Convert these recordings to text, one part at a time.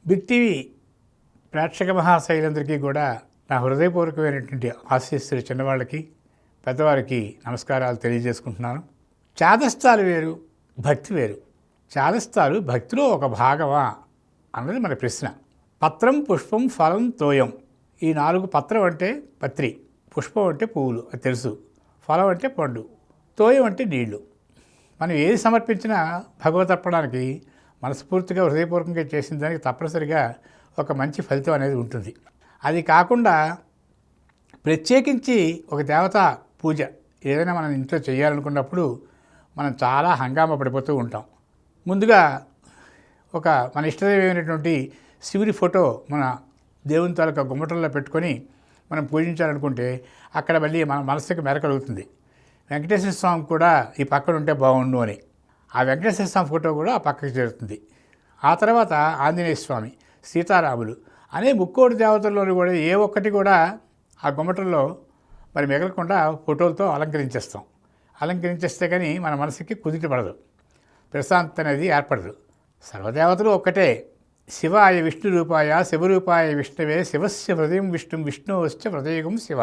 Big TV ప్రేక్షక మహాశైలందరికీ కూడా నా హృదయపూర్వకమైనటువంటి ఆశీస్సులు చిన్నవాళ్ళకి పెద్దవారికి నమస్కారాలు తెలియజేసుకుంటున్నాను. చాదస్తాలు వేరు, భక్తి వేరు. చాదస్తాలు భక్తిలో ఒక భాగమా అన్నది మన ప్రశ్న. పత్రం, పుష్పం, ఫలం, తోయం, ఈ 4. పత్రం అంటే పత్రి, పుష్పం అంటే పువ్వులు, అది తెలుసు, ఫలం అంటే పండు, తోయం అంటే నీళ్లు. మనం ఏది సమర్పించినా భగవతర్పణానికి మనస్ఫూర్తిగా హృదయపూర్వకంగా చేసిన దానికి తప్పనిసరిగా ఒక మంచి ఫలితం అనేది ఉంటుంది. అది కాకుండా ప్రత్యేకించి ఒక దేవతా పూజ ఏదైనా మనం ఇంట్లో చేయాలనుకున్నప్పుడు మనం చాలా హంగామా పడిపోతూ ఉంటాం. ముందుగా ఒక మన ఇష్టదైవమైనటువంటి శివుడి ఫోటో మన దేవుని తాలూకా గుమ్మటంలో పెట్టుకొని మనం పూజించాలనుకుంటే అక్కడ మళ్ళీ మన మనసుకి మెరకలుగుతుంది. వెంకటేశ్వర స్వామి కూడా ఈ పక్కన ఉంటే బాగుండు అని ఆ వెంకటేశ్వర స్వామి ఫోటో కూడా ఆ పక్కకి చేరుతుంది. ఆ తర్వాత ఆంజనేయ స్వామి, సీతారాములు అనే ముక్కోటి దేవతల్లోని కూడా ఏ ఒక్కటి కూడా ఆ గుమ్మటంలో మరి మిగలకుండా ఫోటోలతో అలంకరించేస్తాం. అలంకరించేస్తే కానీ మన మనసుకి కుదిటి పడదు, ప్రశాంతత అనేది ఏర్పడదు. సర్వదేవతలు ఒక్కటే. శివాయ విష్ణు రూపాయ శివరూపాయ విష్ణువే శివస్య హృదయం విష్ణు విష్ణువశ్చ హృదయగం శివ.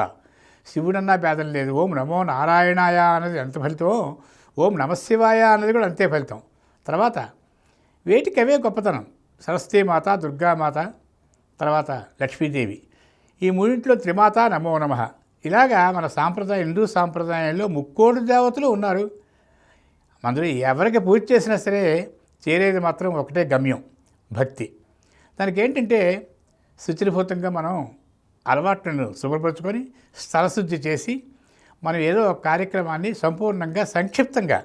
శివుడన్నా భేదం లేదు. ఓం నమో నారాయణాయ అన్నది ఎంత ఫలితం, ఓం నమశివాయ అన్నది కూడా అంతే ఫలితం. తర్వాత వేటికి అవే గొప్పతనం. సరస్వతీమాత, దుర్గామాత, తర్వాత లక్ష్మీదేవి, ఈ మూడింట్లో త్రిమాత నమో నమః. ఇలాగా మన సాంప్రదాయం, హిందూ సాంప్రదాయంలో ముక్కోటి దేవతలు ఉన్నారు. అందులో ఎవరికి పూజ చేసినా సరే చేరేది మాత్రం ఒకటే గమ్యం, భక్తి. దానికి ఏంటంటే శుచిర్భూతంగా మనం అలవాట్లను శుభ్రపరచుకొని స్థలశుద్ధి చేసి మనం ఏదో ఒక కార్యక్రమాన్ని సంపూర్ణంగా సంక్షిప్తంగా,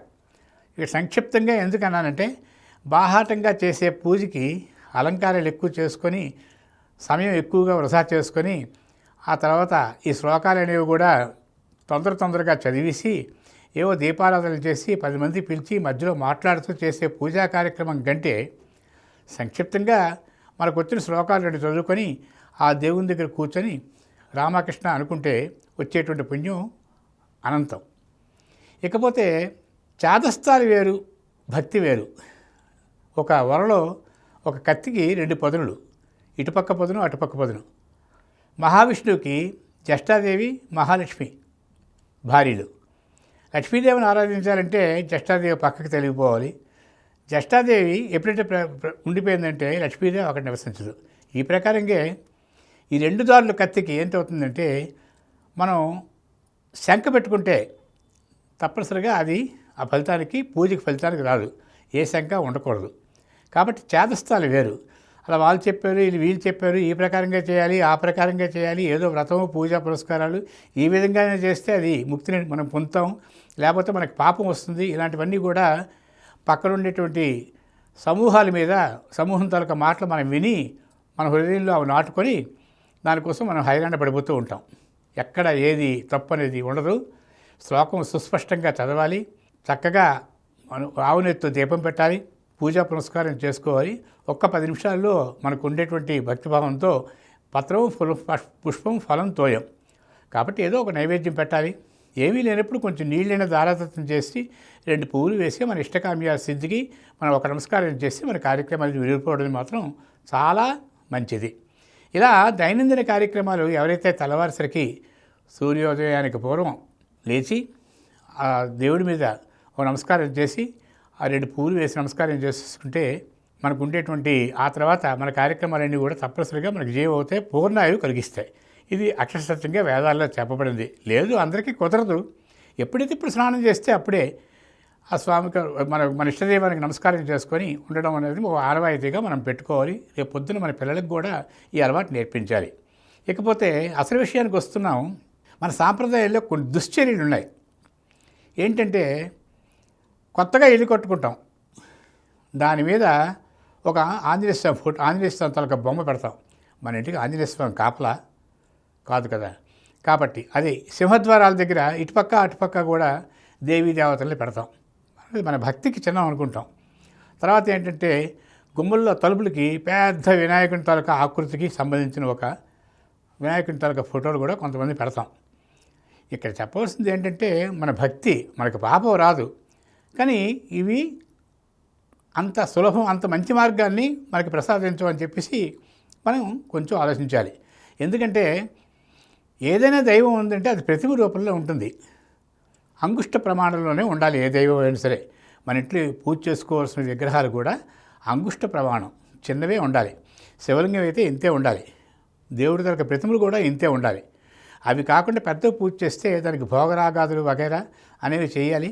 ఇక సంక్షిప్తంగా ఎందుకన్నానంటే బాహాటంగా చేసే పూజకి అలంకారాలు ఎక్కువ చేసుకొని సమయం ఎక్కువగా వృధా చేసుకొని ఆ తర్వాత ఈ శ్లోకాలు అనేవి కూడా తొందరగా చదివేసి ఏవో దీపారాధనలు చేసి 10 మంది పిలిచి మధ్యలో మాట్లాడుతూ చేసే పూజా కార్యక్రమం కంటే సంక్షిప్తంగా మనకు వచ్చిన శ్లోకాలు 2 చదువుకొని ఆ దేవుని దగ్గర కూర్చొని రామకృష్ణ అనుకుంటే వచ్చేటువంటి పుణ్యం అనంతం. ఇకపోతే చాదస్తాలు వేరు, భక్తి వేరు. ఒక వరలో ఒక కత్తికి 2 పదునులు, ఇటుపక్క పదును అటుపక్క పదును. మహావిష్ణువుకి జ్యేష్ఠాదేవి, మహాలక్ష్మి భార్యలు. లక్ష్మీదేవిని ఆరాధించాలంటే జ్యేష్ఠాదేవి పక్కకి తెలిగిపోవాలి. జ్యేష్ఠాదేవి ఎప్పుడైతే ఉండిపోయిందంటే లక్ష్మీదేవి అక్కడ నివసించదు. ఈ ప్రకారంగా ఈ 2 దారుల కత్తికి ఏంటవుతుందంటే మనం శంఖ పెట్టుకుంటే తప్పనిసరిగా అది ఆ ఫలితానికి, పూజకి ఫలితానికి రాదు. ఏ శంఖ ఉండకూడదు. కాబట్టి చేదస్తాలు వేరు. అలా వాళ్ళు చెప్పారు, వీళ్ళు చెప్పారు, ఈ ప్రకారంగా చేయాలి, ఆ ప్రకారంగా చేయాలి, ఏదో వ్రతము, పూజా పురస్కారాలు ఈ విధంగానే చేస్తే అది ముక్తిని మనం పొందుతాం, లేకపోతే మనకి పాపం వస్తుంది. ఇలాంటివన్నీ కూడా పక్కనుండేటువంటి సమూహాల మీద, సమూహం తాలూకా మాటలు మనం విని మన హృదయంలో అవి నాటుకొని దానికోసం మనం హైరాణ పడిపోతూ ఉంటాం. ఎక్కడ ఏది తప్పు అనేది ఉండదు. శ్లోకం సుస్పష్టంగా చదవాలి, చక్కగా ఆవునెత్తు దీపం పెట్టాలి, పూజా పునస్కారం చేసుకోవాలి. ఒక్క 10 నిమిషాల్లో మనకు ఉండేటువంటి భక్తిభావంతో పత్రం, పుష్పం, ఫలం, తోయం. కాబట్టి ఏదో ఒక నైవేద్యం పెట్టాలి. ఏమీ లేనప్పుడు కొంచెం నీళ్ళైన దారాదత్తం చేసి 2 పువ్వులు వేసి మన ఇష్టకామ్య సిద్ధికి మనం ఒక నమస్కారం చేసి మన కార్యక్రమాన్ని విడిపోవడం మాత్రం చాలా మంచిది. ఇలా దైనందిన కార్యక్రమాలు ఎవరైతే తెల్లవారుసరికి సూర్యోదయానికి పూర్వం లేచి ఆ దేవుడి మీద ఒక నమస్కారం చేసి ఆ 2 పువ్వులు వేసి నమస్కారం చేసుకుంటే మనకు ఉండేటువంటి ఆ తర్వాత మన కార్యక్రమాలన్నీ కూడా తప్పనిసరిగా మనకు జీవం అవుతాయి, పూర్ణాయువు కలిగిస్తాయి. ఇది అక్షరసత్యంగా వేదాల్లో చెప్పబడింది. లేదు, అందరికీ కుదరదు. ఎప్పుడైతే ఇప్పుడు స్నానం చేస్తే అప్పుడే ఆ స్వామికి మన ఇష్టదైవానికి నమస్కారం చేసుకొని ఉండడం అనేది ఒక ఆనవాయితీగా మనం పెట్టుకోవాలి. రేపు పొద్దున మన పిల్లలకు కూడా ఈ అలవాటు నేర్పించాలి. ఇకపోతే అసలు విషయానికి వస్తున్నాం. మన సాంప్రదాయాల్లో కొన్ని దుశ్చర్యలు ఉన్నాయి. ఏంటంటే కొత్తగా ఇల్లు కట్టుకుంటాం, దాని మీద ఒక ఆంజనేయ స్వామి ఫోటో, ఆంజనేయ స్వామి తాలూకా బొమ్మ పెడతాం. మన ఇంటికి ఆంజనేయ స్వామి కాపలా కాదు కదా. కాబట్టి అది సింహద్వారాల దగ్గర ఇటుపక్క అటుపక్క కూడా దేవీ దేవతల్ని పెడతాం. మన భక్తికి చిన్నం అనుకుంటాం. తర్వాత ఏంటంటే గుమ్మల్లో తలుపులకి పెద్ద వినాయకుని తాలూకా ఆకృతికి సంబంధించిన ఒక వినాయకుని తాలూకా ఫోటోలు కూడా కొంతమంది పెడతాం. ఇక్కడ చెప్పవలసింది ఏంటంటే మన భక్తి, మనకు పాపం రాదు, కానీ ఇవి అంత సులభం, అంత మంచి మార్గాన్ని మనకి ప్రసాదించమని చెప్పేసి మనం కొంచెం ఆలోచించాలి. ఎందుకంటే ఏదైనా దైవం ఉందంటే అది ప్రతిమ రూపంలో ఉంటుంది. అంగుష్ట ప్రమాణంలోనే ఉండాలి ఏ దైవం అయినా సరే. మన ఇంట్లో పూజ చేసుకోవాల్సిన విగ్రహాలు కూడా అంగుష్ట ప్రమాణం, చిన్నవే ఉండాలి. శివలింగం అయితే ఇంతే ఉండాలి. దేవుడి దగ్గర ప్రతిమలు కూడా ఇంతే ఉండాలి. అవి కాకుండా పెద్ద పూజ చేస్తే దానికి భోగరాగాదులు వగైరా అనేవి చేయాలి.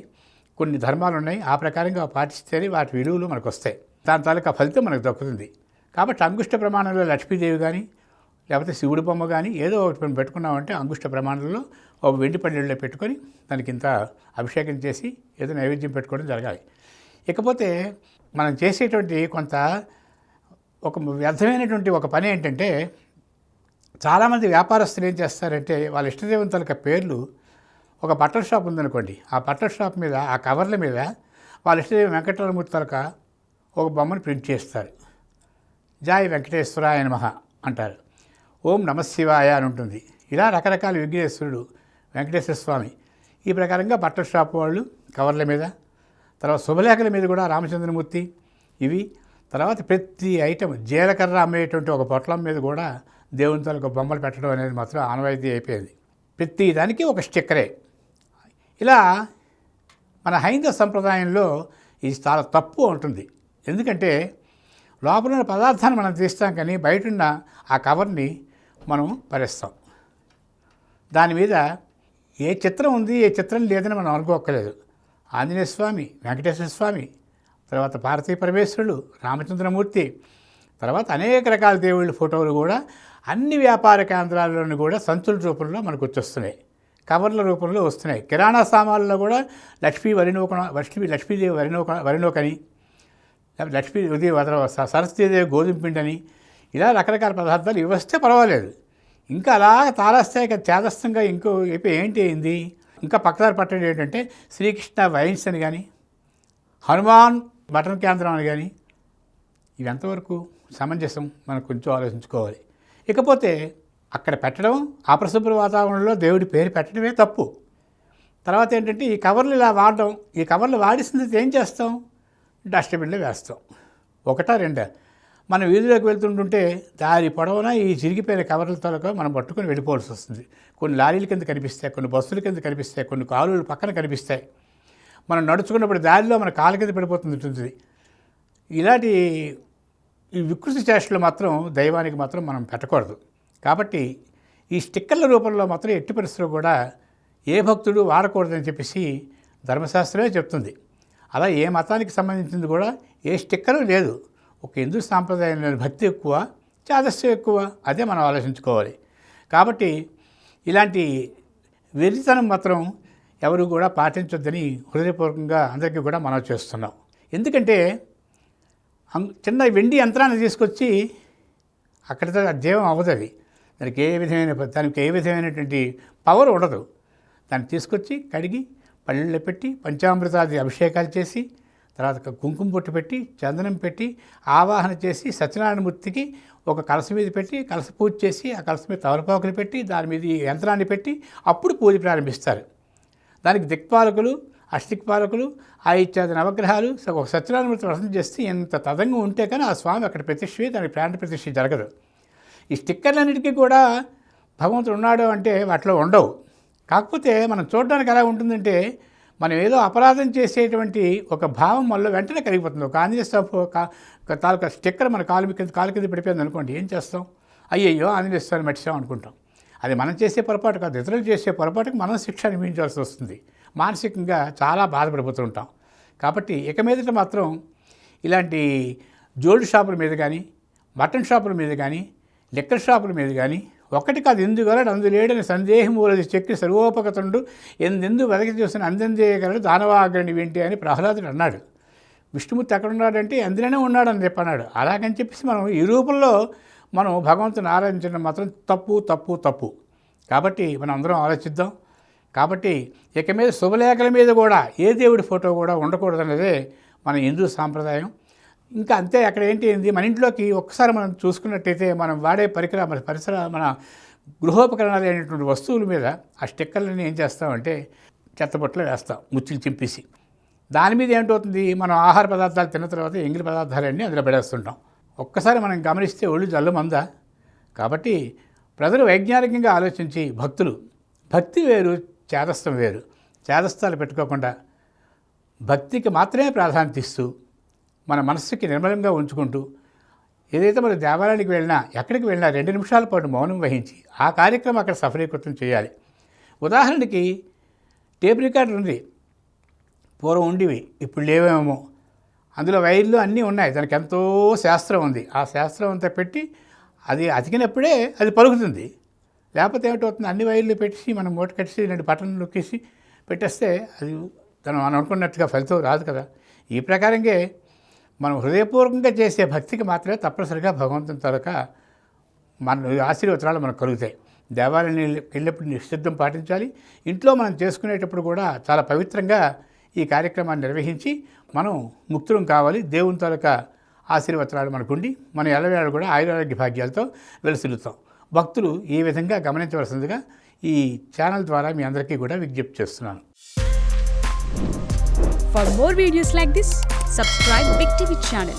కొన్ని ధర్మాలు ఉన్నాయి, ఆ ప్రకారంగా పాటిస్తేనే వాటి విలువలు మనకు వస్తాయి. దాని తాలూకా ఫలితం మనకు దక్కుతుంది. కాబట్టి అంగుష్ట ప్రమాణంలో లక్ష్మీదేవి కానీ లేకపోతే శివుడి బొమ్మ కానీ ఏదో ఒకటి మనం పెట్టుకున్నామంటే అంగుష్ట ప్రమాణంలో ఒక వెండి పళ్ళెల్లో పెట్టుకొని దానికి ఇంత అభిషేకం చేసి ఏదో నైవేద్యం పెట్టుకోవడం జరగాలి. ఇకపోతే మనం చేసేటువంటి కొంత ఒక వ్యర్థమైనటువంటి ఒక పని ఏంటంటే, చాలామంది వ్యాపారస్తులు ఏం చేస్తారంటే వాళ్ళ ఇష్టదేవతల పేర్లు, ఒక బట్టల షాప్ ఉందనుకోండి, ఆ బట్టల షాప్ మీద ఆ కవర్ల మీద వాళ్ళ ఇష్టదేవం వెంకటరమూర్తి తలక ఒక బొమ్మను ప్రింట్ చేస్తారు. జాయ్ వెంకటేశ్వరాయ నమః అంటారు, ఓం నమశివాయ అని ఉంటుంది. ఇలా రకరకాల విఘ్నేశ్వరుడు, వెంకటేశ్వర స్వామి, ఈ ప్రకారంగా బట్టల షాప్ వాళ్ళు కవర్ల మీద, తర్వాత శుభలేఖల మీద కూడా రామచంద్రమూర్తి, ఇవి తర్వాత ప్రతి ఐటమ్ జీలకర్ర అమ్మేటువంటి ఒక పొట్లం మీద కూడా దేవుని తాలూకు బొమ్మలు పెట్టడం అనేది మాత్రం ఆనవాయితీ అయిపోయింది. ప్రతి దానికి ఒక స్టిక్కరే. ఇలా మన హైందవ సంప్రదాయంలో ఇది చాలా తప్పు ఉంటుంది. ఎందుకంటే లోపల ఉన్న పదార్థాన్ని మనం తీస్తాం కానీ బయటున్న ఆ కవర్ని మనం పరేస్తాం. దాని మీద ఏ చిత్రం ఉంది ఏ చిత్రం లేదని మనం అనుకోక్కర్లేదు. ఆంజనేయ స్వామి, వెంకటేశ్వర స్వామి, తర్వాత పార్వతీ పరమేశ్వరుడు, రామచంద్రమూర్తి, తర్వాత అనేక రకాల దేవుళ్ళ ఫోటోలు కూడా అన్ని వ్యాపార కేంద్రాల్లోనూ కూడా సంచుల రూపంలో మనకు వచ్చేస్తున్నాయి, కవర్ల రూపంలో వస్తున్నాయి. కిరాణా సామాన్లలో కూడా లక్ష్మీదేవి వరినోకని, లక్ష్మీదేవి సరస్వతీదేవి గోధుమ పిండని, ఇలా రకరకాల పదార్థాలు ఇవి వస్తే పర్వాలేదు. ఇంకా అలా తారాస్థాయి చేదస్థంగా ఇంకో అయిపోయి ఏంటి అయింది. ఇంకా పక్కదారి పట్టడం ఏంటంటే శ్రీకృష్ణ వైన్స్ అని కానీ, హనుమాన్ మటన్ కేంద్రం అని కానీ, ఇవి ఎంతవరకు సమంజసం మనం కొంచెం ఆలోచించుకోవాలి. ఇకపోతే అక్కడ పెట్టడం, అపరిశుభ్ర వాతావరణంలో దేవుడి పేరు పెట్టడమే తప్పు. తర్వాత ఏంటంటే ఈ కవర్లు ఇలా వాడడం, ఈ కవర్లు వాడిసింది ఏం చేస్తాం, డస్ట్బిన్లో వేస్తాం. ఒకటా రెండా, మనం వీధిలోకి వెళ్తుంటుంటే దారి పొడవునా ఈ చిరిగిపోయిన కవర్లతో మనం పట్టుకొని వెళ్ళిపోవాల్సి వస్తుంది. కొన్ని లారీల కింద కనిపిస్తాయి, కొన్ని బస్సుల కింద కనిపిస్తాయి, కొన్ని కాలువలు పక్కన కనిపిస్తాయి. మనం నడుచుకున్నప్పుడు దారిలో మన కాళ్ళ కింద పడిపోతుంది. ఇలాంటి ఈ వికృతి చేష్టలు మాత్రం దైవానికి మాత్రం మనం పెట్టకూడదు. కాబట్టి ఈ స్టిక్కర్ల రూపంలో మాత్రం ఎట్టి పరిస్థితుల్లో కూడా ఏ భక్తుడు వాడకూడదని చెప్పేసి ధర్మశాస్త్రమే చెప్తుంది. అలా ఏ మతానికి సంబంధించింది కూడా ఏ స్టిక్కరు లేదు. ఒక హిందూ సాంప్రదాయంలో భక్తి ఎక్కువ, చాదస్యం ఎక్కువ, అదే మనం ఆలోచించుకోవాలి. కాబట్టి ఇలాంటి వెర్రితనం మాత్రం ఎవరు కూడా పాటించొద్దని హృదయపూర్వకంగా అందరికీ కూడా మనం చేస్తున్నాం. ఎందుకంటే చిన్న వెండి యంత్రాన్ని తీసుకొచ్చి అక్కడితో జీవం అవ్వదు. అది దానికి ఏ విధమైనటువంటి పవర్ ఉండదు. దాన్ని తీసుకొచ్చి కడిగి పళ్ళెల్లో పెట్టి పంచామృతాది అభిషేకాలు చేసి, తర్వాత కుంకుమ పొట్టు పెట్టి, చందనం పెట్టి, ఆవాహన చేసి, సత్యనారాయణమూర్తికి ఒక కలస మీద పెట్టి కలస పూజ చేసి, ఆ కలస మీద తమలపాకులు పెట్టి దాని మీద ఈ యంత్రాన్ని పెట్టి అప్పుడు పూజ ప్రారంభిస్తారు. దానికి దిక్పాలకులు, అష్టదిక్పాలకులు, ఆ ఇత్యాది నవగ్రహాలు ఒక సత్యనారాయణమూర్తి వ్రతం చేస్తే ఎంత తదంగా ఉంటే కానీ ఆ స్వామి అక్కడ ప్రతిష్ఠ, దానికి ప్రాణ ప్రతిష్ఠ జరగదు. ఈ స్టిక్కర్లన్నిటికీ కూడా భగవంతుడు ఉన్నాడు అంటే వాటిలో ఉండవు. కాకపోతే మనం చూడడానికి ఎలా ఉంటుందంటే మనం ఏదో అపరాధం చేసేటువంటి ఒక భావం వల్ల వెంటనే కలిగిపోతుంది. ఒక ఆంజనేయ స్వామి తాలూకా స్టిక్కర్ మన కాలు కింద పడిపోయింది అనుకోండి, ఏం చేస్తాం, అయ్యయ్యో ఆంజనేయ స్వామిని మర్చిసాం అనుకుంటాం. అది మనం చేసే పొరపాటు కాదు, ఇతరులు చేసే పొరపాటుకు మనం శిక్ష అనుభవించాల్సి వస్తుంది. మానసికంగా చాలా బాధపడిపోతూ ఉంటాం. కాబట్టి ఇక మీదట మాత్రం ఇలాంటి జోల్డ్ షాపుల మీద కానీ, మటన్ షాపుల మీద కానీ, లిక్కర్ షాపుల మీద కానీ, ఒకటి కాదు ఎందుగలడు అందులేడని సందేహమూలది చెక్కి సర్వోపగతుండు ఎందెందు వెదకి చూసిన అందందేయగలడు దానవాగ్రణి వింటి అని ప్రహ్లాదుడు అన్నాడు. విష్ణుమూర్తి ఎక్కడ ఉన్నాడంటే అందులోనే ఉన్నాడని చెప్పన్నాడు. అలాగని చెప్పేసి మనం ఈ రూపంలో మనం భగవంతుని ఆరాధించడం మాత్రం తప్పు. కాబట్టి మనం అందరం ఆలోచిద్దాం. కాబట్టి ఇక మీద శుభలేఖల మీద కూడా ఏ దేవుడి ఫోటో కూడా ఉండకూడదనేదే మన హిందూ సాంప్రదాయం. ఇంకా అంతే. అక్కడ ఏంటి మన ఇంట్లోకి ఒక్కసారి మనం చూసుకున్నట్టయితే మనం వాడే మన గృహోపకరణాలు అయినటువంటి వస్తువుల మీద ఆ స్టిక్కర్లని ఏం చేస్తామంటే చెత్తబొట్టలో వేస్తాం, ముచ్చులు చింపేసి. దాని మీద ఏంటవుతుంది, మనం ఆహార పదార్థాలు తిన్న తర్వాత ఎంగిలి పదార్థాలన్నీ అందులో పడేస్తుంటాం. ఒక్కసారి మనం గమనిస్తే ఒళ్ళు జల్లుమందా. కాబట్టి ప్రజలు వైజ్ఞానికంగా ఆలోచించి భక్తి వేరు, చేదస్థం వేరు. చేదస్థాలు పెట్టుకోకుండా భక్తికి మాత్రమే ప్రాధాన్యత ఇస్తూ మన మనస్సుకి నిర్మలంగా ఉంచుకుంటూ ఏదైతే మన దేవాలయానికి వెళ్ళినా ఎక్కడికి వెళ్ళినా 2 నిమిషాల పాటు మౌనం వహించి ఆ కార్యక్రమం అక్కడ సఫలీకృతం చేయాలి. ఉదాహరణకి టేప్ రికార్డర్ ఉంది, పూర్వం ఉండేవి, ఇప్పుడు లేవేమో. అందులో వైర్లు అన్నీ ఉన్నాయి, దానికి ఎంతో శాస్త్రం ఉంది. ఆ శాస్త్రం అంతా పెట్టి అది అతికినప్పుడే అది పలుకుతుంది. లేకపోతే ఏమిటవుతుంది, అన్ని వైర్లు పెట్టి మనం మూట కట్టేసి 2 బటన్లు నొక్కేసి పెట్టేస్తే అది మనం అనుకున్నట్టుగా ఫలితం రాదు కదా. ఈ ప్రకారంగా మనం హృదయపూర్వకంగా చేసే భక్తికి మాత్రమే తప్పనిసరిగా భగవంతుని తాలూకా మన ఆశీర్వచనాలు మనకు కలుగుతాయి. దేవాలయానికి వెళ్ళినప్పుడు నిశ్శబ్దం పాటించాలి. ఇంట్లో మనం చేసుకునేటప్పుడు కూడా చాలా పవిత్రంగా ఈ కార్యక్రమాన్ని నిర్వహించి మనం ముక్తులం కావాలి. దేవుని తాలూకా ఆశీర్వచనాలు మనకుండి మన ఎల్లవేళ కూడా ఆయురారోగ్య భాగ్యాలతో వెలుసిల్లుతాం. భక్తులు ఈ విధంగా గమనించవలసిందిగా ఈ ఛానల్ ద్వారా మీ అందరికీ కూడా విజ్ఞప్తి చేస్తున్నాను. For more videos like this, subscribe Big TV channel.